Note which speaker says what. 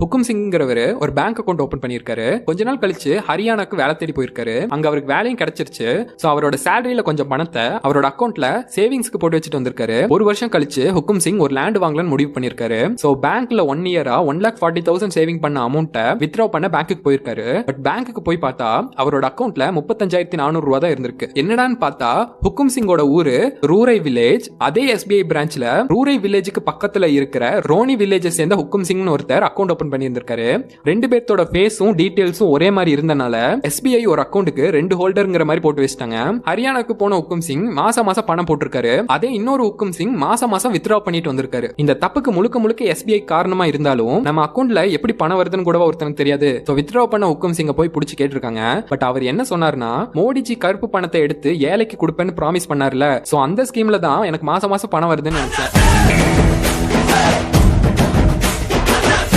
Speaker 1: ஹுக்கும் சிங்கிறவர் ஒரு bank account open பண்ணிருக்காரு. கொஞ்ச நாள் கழிச்சு ஹரியானாக்கு வேலை தேடி போயிருக்காரு. அங்க அவருக்கு வேலையும் கிடைச்சிருச்சு. சோ அவரோட சேலரியில கொஞ்சம் பணத்தை அவரோட அக்கௌண்ட்ல சேவிங்ஸ்க்கு போட்டு வச்சுட்டு வந்திருக்காரு. ஒரு வருஷம் கழிச்சு ஹுக்கும் சிங் ஒரு லேண்ட் வாங்கலாம்னு முடிவு பண்ணிருக்காரு. சோ பேங்க்ல 1 இயரா 1,40,000 சேவிங் பண்ண அமௌண்ட்டை வித்ட்ரா பண்ண பேங்க்குக்கு போயிருக்காரு. பட் பேங்க்குக்கு போய் பார்த்தா அவரோட அக்கௌண்ட்ல 35,400 ரூபாய் தான் இருந்திருக்கு. என்னடான்னு பார்த்தா ஹுக்கும் சிங்கோட ஊரு ரூரை வில்லேஜ். அதே SBI பிரான்ச்ல ரூரை வில்லேஜுக்கு பக்கத்துல இருக்கிற ரோனி வில்லேஜ் சேர்ந்த ஹுக்கும் சிங்னு ஒருத்தர் அக்கௌண்ட் ஓபன் பண்ணியிருந்திருக்காரு. ரெண்டு பேர்த்தோட ஃபேஸும் டீடைல்ஸும் ஒரே மாதிரி இருந்தனால SBI ஒரு அக்கௌண்ட்டுக்கு 2 ஹோல்டர்ங்கிற மாதிரி போட்டு வச்சிட்டாங்க. ஹரியானாக்கு போன ஹுக்கும் சிங் மாசம் பணம் போட்டிருக்காரு. அதே இன்னொரு ஹுக்கும் சிங் மாசம் வித்ட்ரா பண்ணிட்டு வந்திருக்காரு. இந்த தப்புக்கு முழுக்க முழுக்க SBI காரணமா இருந்தாலும் நம்ம அக்கௌண்ட்ல எப்படி பணம் வருதுன்னு கூட ஒருத்தனுக்கு தெரியாது. சோ வித்ட்ரா பண்ண ஹுக்கும் சிங்க போய் பிடிச்சி கேட்டிருக்காங்க. பட் அவர் என்ன சொன்னார்னா, மோடிஜி கருப்பு பணத்தை எடுத்து ஏழைக்கு கொடுப்பேன்னு ப்ராமிஸ் பண்ணார்ல, சோ அந்த ஸ்கீம்ல தான் எனக்கு மாசம் பணம் வருதுன்னு நினைச்சேன்.